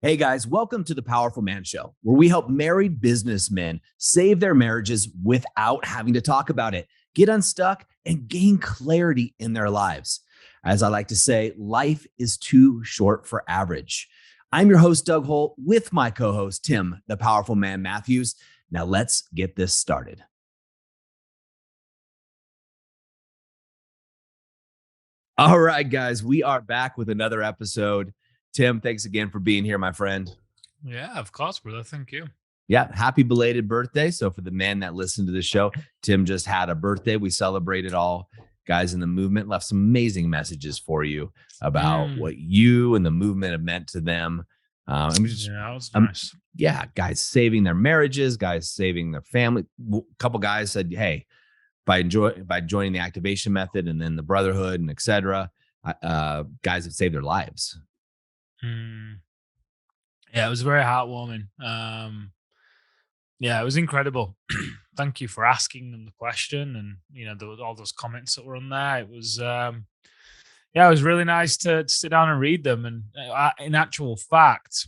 Hey guys, welcome to the Powerful Man Show, where we help married businessmen save their marriages without having to talk about it, get unstuck, and gain clarity in their lives. As I like to say, life is too short for average. I'm your host, Doug Holt, with my co host, Tim, the Powerful Man Matthews. Now let's get this started. All right, guys, we are back with another episode. Tim, thanks again for being here, my friend. Yeah, of course, brother. Thank you. Yeah, happy belated birthday. So for the men that listen to the show, Tim just had a birthday. We celebrated all guys in the movement, left some amazing messages for you about what you and the movement have meant to them. That was nice. Yeah, guys saving their marriages, guys saving their family. A couple guys said, hey, by joining the activation method and then the brotherhood and et cetera, guys have saved their lives. Yeah, it was very heartwarming. Yeah, it was incredible. Thank you for asking them the question, and there was all those comments that were on there. It was, it was really nice to sit down and read them. And in actual fact,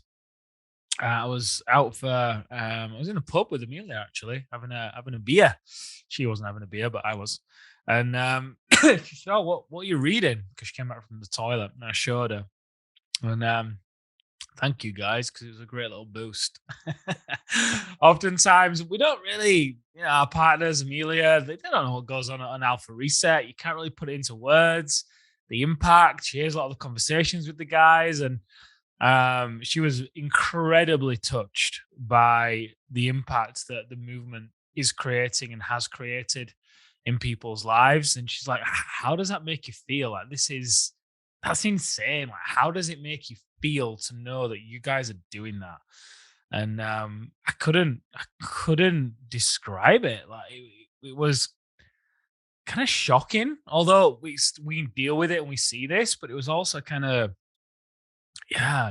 I was out for, I was in a pub with Amelia actually, having a beer. She wasn't having a beer, but I was. And she said, "Oh, what are you reading?" Because she came back from the toilet, and I showed her. And thank you guys, because it was a great little boost. Oftentimes we don't really, our partners, Amelia, they don't know what goes on Alpha Reset. You can't really put it into words. The impact. She hears a lot of the conversations with the guys, and she was incredibly touched by the impact that the movement is creating and has created in people's lives. And she's like, "How does that make you feel? Like that's insane. Like, how does it make you feel to know that you guys are doing that?" And I couldn't describe it. Like it was kind of shocking, although we deal with it and we see this, but it was also kind of,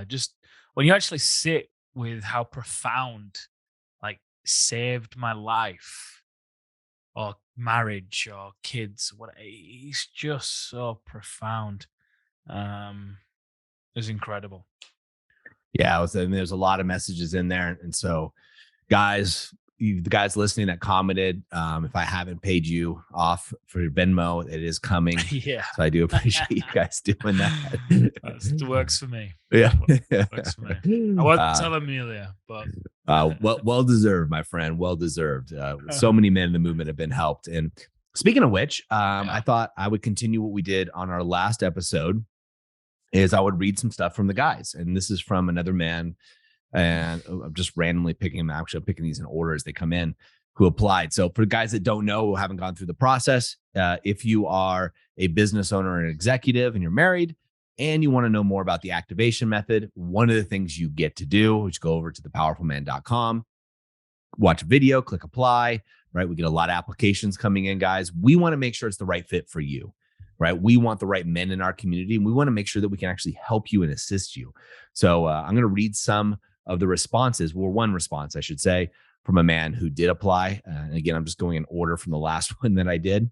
just when you actually sit with how profound, like, saved my life or marriage or kids, what it's just so profound. It was incredible. Yeah, there's a lot of messages in there. And so, guys, the guys listening that commented, if I haven't paid you off for your Venmo, it is coming. Yeah. So I do appreciate you guys doing that. It works for me. Yeah. Works for me. I won't tell Amelia, but well deserved, my friend. Well deserved. So many men in the movement have been helped. And speaking of which, I thought I would continue what we did on our last episode. Is I would read some stuff from the guys, and this is from another man, and I'm just randomly picking them. Actually, I'm picking these in order as they come in, who applied. So for guys that don't know, who haven't gone through the process, if you are a business owner or an executive and you're married and you want to know more about the activation method, one of the things you get to do is go over to thepowerfulman.com, watch a video, click apply, right? We get a lot of applications coming in, guys. We want to make sure it's the right fit for you. Right. We want the right men in our community, and we want to make sure that we can actually help you and assist you. So I'm going to read some of the responses. Well, one response, I should say, from a man who did apply. And again, I'm just going in order from the last one that I did.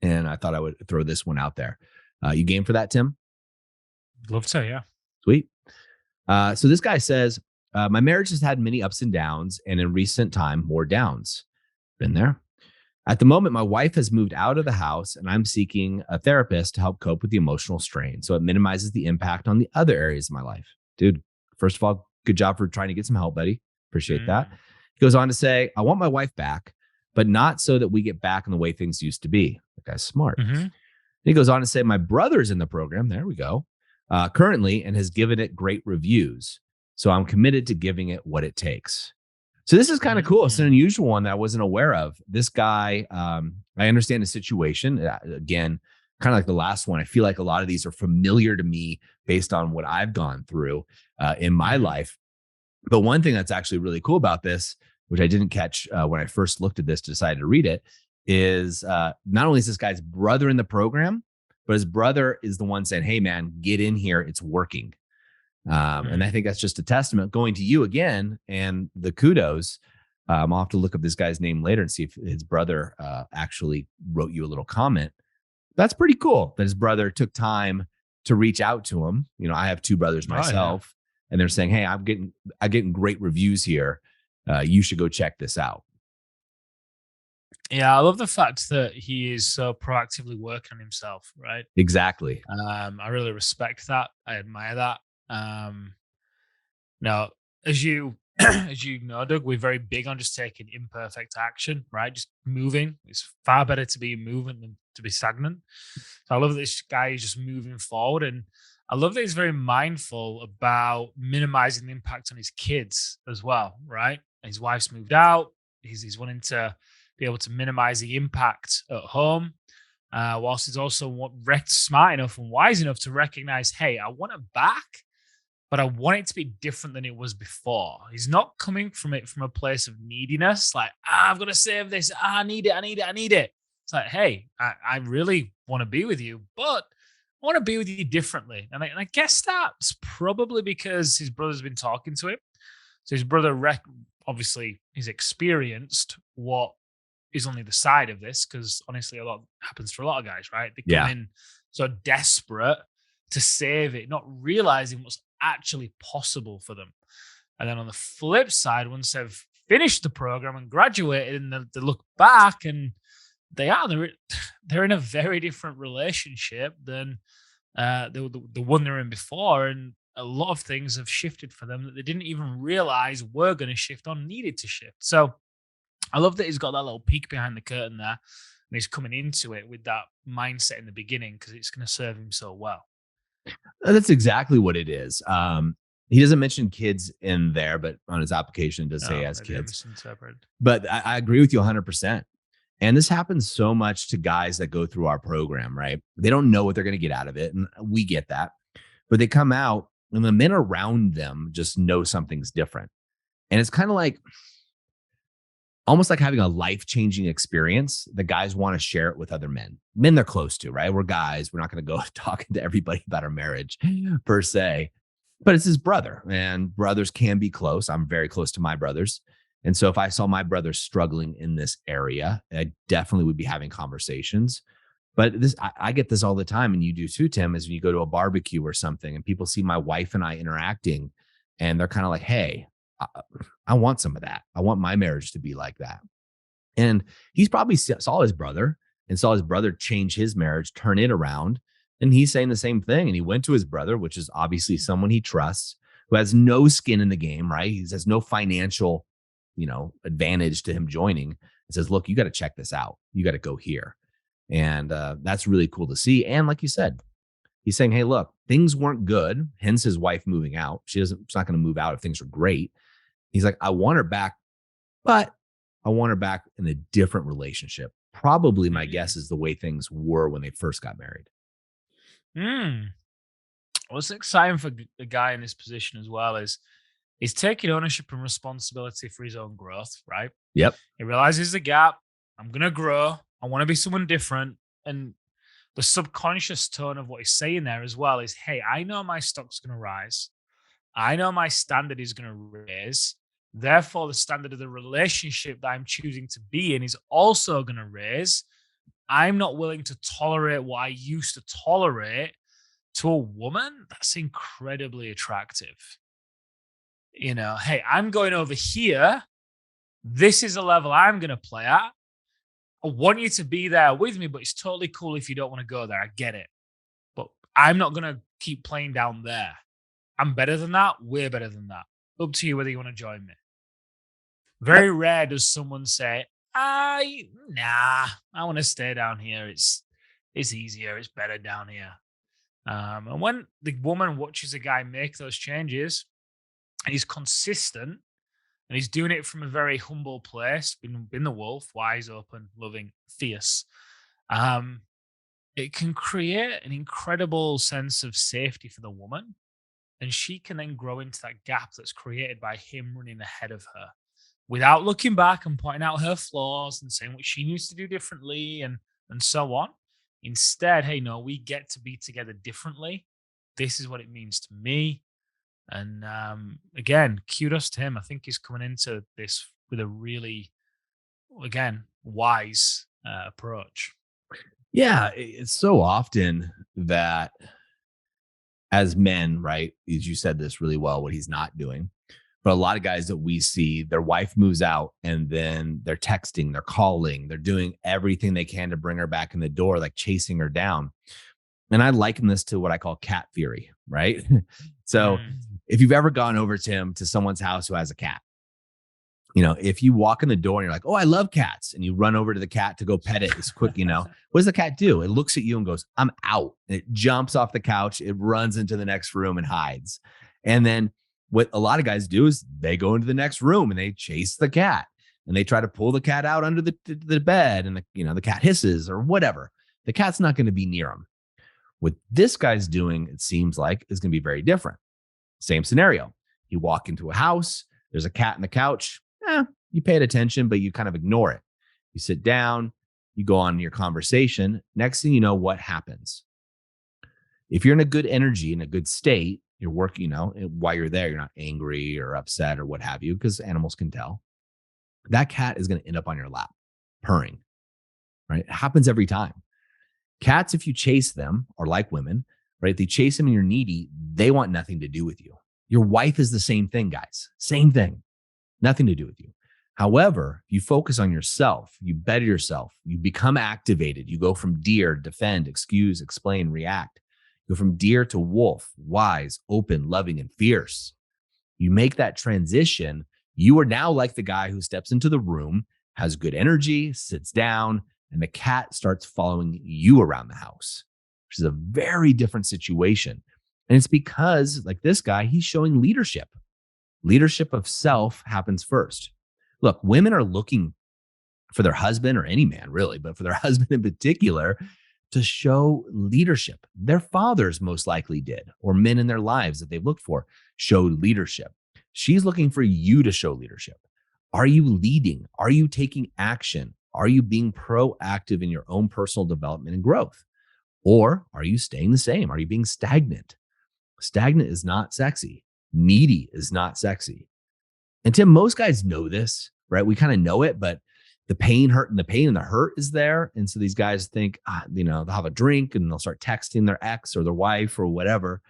And I thought I would throw this one out there. You game for that, Tim? Love to, yeah. Sweet. So this guy says, my marriage has had many ups and downs, and in recent time, more downs. Been there. At the moment, my wife has moved out of the house, and I'm seeking a therapist to help cope with the emotional strain so it minimizes the impact on the other areas of my life. Dude, first of all, good job for trying to get some help, buddy. Appreciate that. He goes on to say, I want my wife back, but not so that we get back in the way things used to be. That guy's smart. He goes on to say, my brother's in the program. There we go. Currently, and has given it great reviews. So I'm committed to giving it what it takes. So this is kind of cool. It's an unusual one that I wasn't aware of. This guy, I understand the situation. Again, kind of like the last one. I feel like a lot of these are familiar to me based on what I've gone through in my life. But one thing that's actually really cool about this, which I didn't catch when I first looked at this, decided to read it, is not only is this guy's brother in the program, but his brother is the one saying, hey, man, get in here. It's working. And I think that's just a testament going to you again and the kudos. I'll have to look up this guy's name later and see if his brother actually wrote you a little comment. That's pretty cool that his brother took time to reach out to him. I have two brothers myself. and they're saying, "Hey, I'm getting great reviews here. You should go check this out." Yeah, I love the fact that he is so proactively working on himself, right? Exactly. I really respect that. I admire that. Now, as you as you know, Doug, we're very big on just taking imperfect action, right? Just moving. It's far better to be moving than to be stagnant. So I love that this guy is just moving forward, and I love that he's very mindful about minimizing the impact on his kids as well, right? His wife's moved out. He's wanting to be able to minimize the impact at home, whilst he's also smart enough and wise enough to recognize, hey, I want it back, but I want it to be different than it was before. He's not coming from it from a place of neediness, like, I've got to save this. I need it. I need it. I need it. It's like, hey, I really want to be with you, but I want to be with you differently. And I guess that's probably because his brother's been talking to him. So his brother, obviously, he's experienced what is on the other side of this, because honestly, a lot happens for a lot of guys, right? They come Yeah. in so desperate to save it, not realizing what's actually possible for them. And then on the flip side, once they've finished the program and graduated, and they look back and they're in a very different relationship than the one they're in before, and a lot of things have shifted for them that they didn't even realize were going to shift or needed to shift. So I love that he's got that little peek behind the curtain there, and he's coming into it with that mindset in the beginning because it's going to serve him so well. That's exactly what it is. He doesn't mention kids in there, but on his application it does say he Oh, has maybe I kids. misinterpreted. But I agree with you 100%. And this happens so much to guys that go through our program, right? They don't know what they're going to get out of it. And we get that. But they come out and the men around them just know something's different. And it's kind of like almost like having a life changing experience. The guys want to share it with other men they're close to, right? We're guys. We're not going to go talking to everybody about our marriage per se, but it's his brother, and brothers can be close. I'm very close to my brothers. And so if I saw my brother struggling in this area, I definitely would be having conversations. But I get this all the time, and you do too, Tim, is when you go to a barbecue or something and people see my wife and I interacting, and they're kind of like, hey, I, I want some of that. I want my marriage to be like that. And he's probably saw his brother and saw his brother change his marriage, turn it around. And he's saying the same thing. And he went to his brother, which is obviously someone he trusts, who has no skin in the game, right? He has no financial, advantage to him joining, and says, look, you got to check this out. You got to go here. And that's really cool to see. And like you said, he's saying, hey, look, things weren't good. Hence his wife moving out. She's not going to move out if things are great. He's like, I want her back, but I want her back in a different relationship. Probably my guess Mm. is the way things were when they first got married. Mm. What's exciting for the guy in this position as well is he's taking ownership and responsibility for his own growth, right? Yep. He realizes the gap. I'm going to grow. I want to be someone different. And the subconscious tone of what he's saying there as well is, hey, I know my stock's going to rise. I know my standard is going to raise. Therefore, the standard of the relationship that I'm choosing to be in is also going to raise. I'm not willing to tolerate what I used to tolerate to a woman. That's incredibly attractive. Hey, I'm going over here. This is a level I'm going to play at. I want you to be there with me, but it's totally cool if you don't want to go there. I get it. But I'm not going to keep playing down there. I'm better than that. We're better than that. Up to you whether you want to join me. Yep. Very rare does someone say, nah, I want to stay down here. It's easier. It's better down here. And when the woman watches a guy make those changes and he's consistent and he's doing it from a very humble place, been the wolf, wise, open, loving, fierce, um, it can create an incredible sense of safety for the woman. And she can then grow into that gap that's created by him running ahead of her without looking back and pointing out her flaws and saying what she needs to do differently and so on. Instead, hey, no, we get to be together differently. This is what it means to me. And again, kudos to him. I think he's coming into this with a really, again, wise approach. Yeah. It's so often that as men, right? As you said this really well, what he's not doing. But a lot of guys that we see, their wife moves out and then they're texting, they're calling, they're doing everything they can to bring her back in the door, like chasing her down. And I liken this to what I call cat theory, right? So Mm. if you've ever gone over to someone's house who has a cat, if you walk in the door and you're like, oh, I love cats, and you run over to the cat to go pet it as quick, what does the cat do? It looks at you and goes, I'm out. And it jumps off the couch, it runs into the next room and hides. And then what a lot of guys do is they go into the next room and they chase the cat and they try to pull the cat out under the bed, and the cat hisses or whatever. The cat's not going to be near him. What this guy's doing, it seems like, is going to be very different. Same scenario. You walk into a house, there's a cat on the couch. You paid attention, but you kind of ignore it. You sit down, you go on your conversation. Next thing you know, what happens? If you're in a good energy, in a good state, you're working, while you're there, you're not angry or upset or what have you, because animals can tell. That cat is going to end up on your lap, purring, right? It happens every time. Cats, if you chase them, are like women, right? If they chase them and you're needy, they want nothing to do with you. Your wife is the same thing, guys. Same thing. Nothing to do with you. However, you focus on yourself, you better yourself, you become activated. You go from deer, defend, excuse, explain, react. You go from deer to wolf, wise, open, loving, and fierce. You make that transition. You are now like the guy who steps into the room, has good energy, sits down, and the cat starts following you around the house, which is a very different situation. And it's because, like this guy, he's showing leadership. Leadership of self happens first. Look, women are looking for their husband, or any man really, but for their husband in particular, to show leadership. Their fathers most likely did, or men in their lives that they've looked for showed leadership. She's looking for you to show leadership. Are you leading? Are you taking action? Are you being proactive in your own personal development and growth? Or are you staying the same? Are you being stagnant? Stagnant is not sexy. Needy is not sexy. And Tim, most guys know this, right? We kind of know it, but the pain and the hurt is there. And so these guys think, they'll have a drink and they'll start texting their ex or their wife or whatever,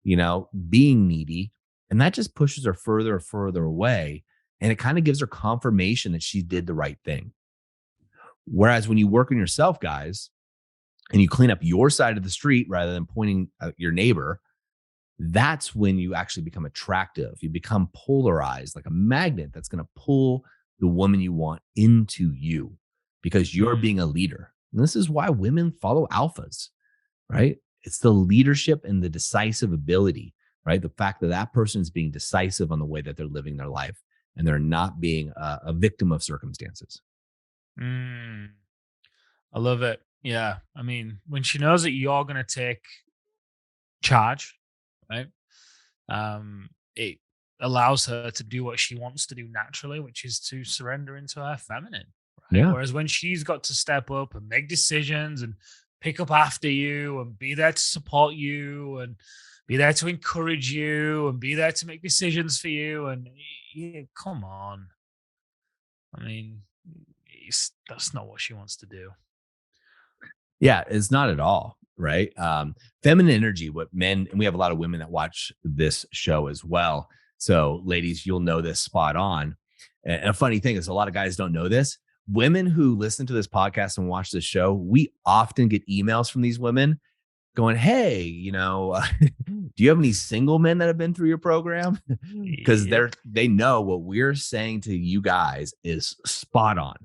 being needy. And that just pushes her further and further away. And it kind of gives her confirmation that she did the right thing. Whereas when you work on yourself, guys, and you clean up your side of the street rather than pointing at your neighbor, that's when you actually become attractive. You become polarized like a magnet that's going to pull the woman you want into you because you're Mm. being a leader. And this is why women follow alphas, right? It's the leadership and the decisive ability, right? The fact that that person is being decisive on the way that they're living their life and they're not being a victim of circumstances. Mm. I love it. Yeah. I mean, when she knows that you're going to take charge, right? It allows her to do what she wants to do naturally, which is to surrender into her feminine, right? Yeah. Whereas when she's got to step up and make decisions and pick up after you and be there to support you and be there to encourage you and be there to make decisions for you, and yeah, come on. I mean, that's not what she wants to do. Yeah, it's not at all, right? Feminine energy, what men, and we have a lot of women that watch this show as well. So, ladies, you'll know this spot on. And a funny thing is, a lot of guys don't know this. Women who listen to this podcast and watch this show, we often get emails from these women going, "Hey, do you have any single men that have been through your program?" Because Yep. they know what we're saying to you guys is spot on.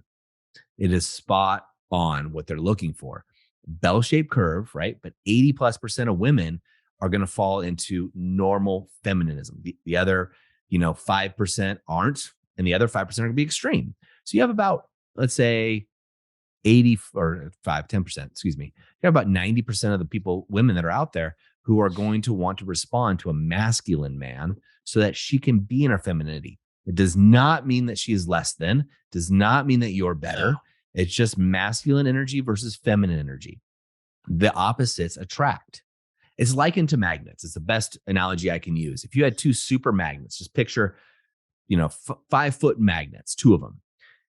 It is spot on what they're looking for. Bell-shaped curve, right? But 80+% of women are going to fall into normal feminism. The other, 5% aren't, and the other 5% are going to be extreme. So you have about, let's say, 80 or 10%, excuse me. You have about 90% of the women that are out there who are going to want to respond to a masculine man so that she can be in her femininity. It does not mean that she is less than, does not mean that you're better. No. It's just masculine energy versus feminine energy. The opposites attract. It's likened to magnets. It's the best analogy I can use. If you had two super magnets, just picture, 5-foot magnets, two of them.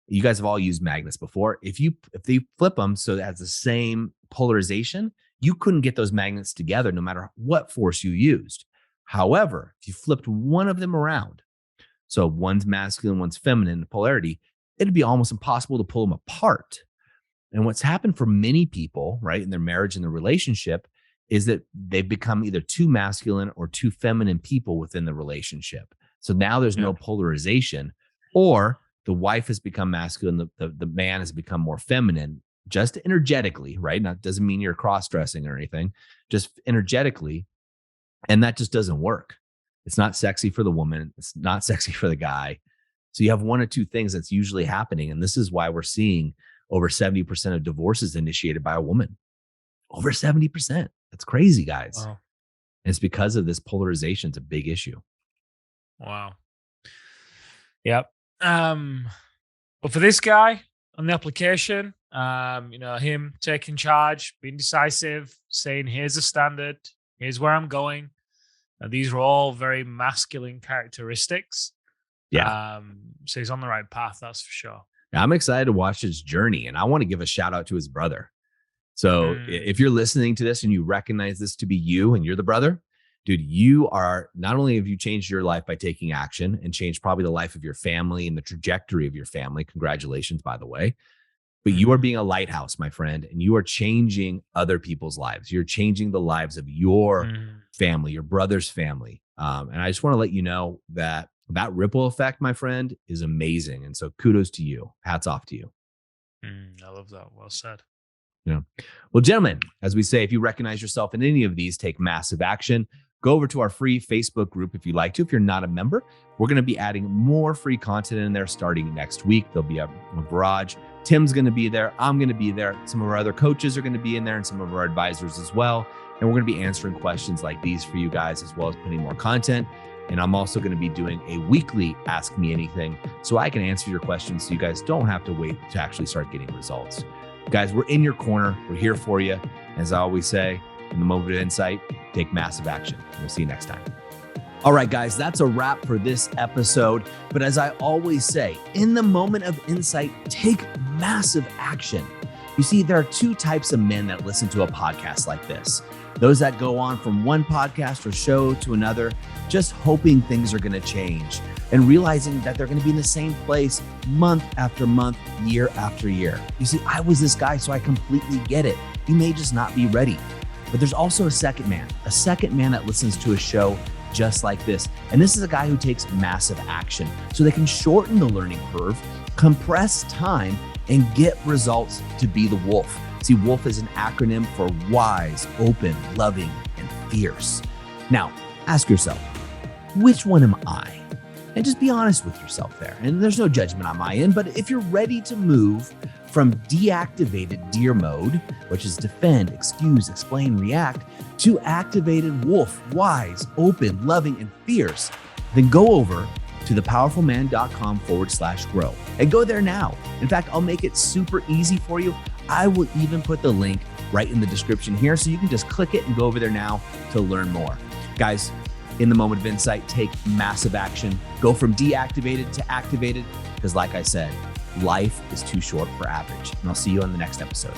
You guys have all used magnets before. If they flip them so it has the same polarization, you couldn't get those magnets together no matter what force you used. However, if you flipped one of them around, so one's masculine, one's feminine, the polarity, it'd be almost impossible to pull them apart. And what's happened for many people, right, in their marriage and their relationship is that they've become either too masculine or too feminine people within the relationship. So now there's no polarization, or the wife has become masculine, the man has become more feminine, just energetically, right? Now, it doesn't mean you're cross-dressing or anything, just energetically. And that just doesn't work. It's not sexy for the woman. It's not sexy for the guy. So you have one or two things that's usually happening. And this is why we're seeing over 70% of divorces initiated by a woman. Over 70%. That's crazy, guys. Wow. And it's because of this polarization. It's a big issue. Wow. Yep. But for this guy on the application, him taking charge, being decisive, saying, here's the standard, here's where I'm going. These are all very masculine characteristics. Yeah. So he's on the right path, that's for sure. I'm excited to watch his journey, and I want to give a shout out to his brother. So if you're listening to this and you recognize this to be you and you're the brother, dude, you are, not only have you changed your life by taking action and changed probably the life of your family and the trajectory of your family. Congratulations, by the way. But you are being a lighthouse, my friend, and you are changing other people's lives. You're changing the lives of your family, your brother's family. And I just want to let you know that that ripple effect, my friend, is amazing. And so kudos to you. Hats off to you. I love that. Well said. Yeah. Well, gentlemen, as we say, if you recognize yourself in any of these, take massive action. Go over to our free Facebook group if you'd like to. If you're not a member, we're going to be adding more free content in there starting next week. There'll be a barrage. Tim's going to be there. I'm going to be there. Some of our other coaches are going to be in there and some of our advisors as well. And we're going to be answering questions like these for you guys, as well as putting more content. And I'm also going to be doing a weekly Ask Me Anything so I can answer your questions so you guys don't have to wait to actually start getting results. Guys, we're in your corner. We're here for you. As I always say, in the moment of insight, take massive action. We'll see you next time. All right, guys, that's a wrap for this episode. But as I always say, in the moment of insight, take massive action. You see, there are two types of men that listen to a podcast like this. Those that go on from one podcast or show to another, just hoping things are going to change and realizing that they're going to be in the same place month after month, year after year. You see, I was this guy, so I completely get it. You may just not be ready. But there's also a second man that listens to a show just like this. And this is a guy who takes massive action so they can shorten the learning curve, compress time, and get results to be the wolf. See, wolf is an acronym for wise, open, loving, and fierce. Now, ask yourself, which one am I? And just be honest with yourself there. And there's no judgment on my end, but if you're ready to move from deactivated deer mode, which is defend, excuse, explain, react, to activated wolf, wise, open, loving, and fierce, then go over to thepowerfulman.com/grow and go there now. In fact, I'll make it super easy for you. I will even put the link right in the description here so you can just click it and go over there now to learn more. Guys, in the moment of insight, take massive action. Go from deactivated to activated, because like I said, life is too short for average. And I'll see you on the next episode.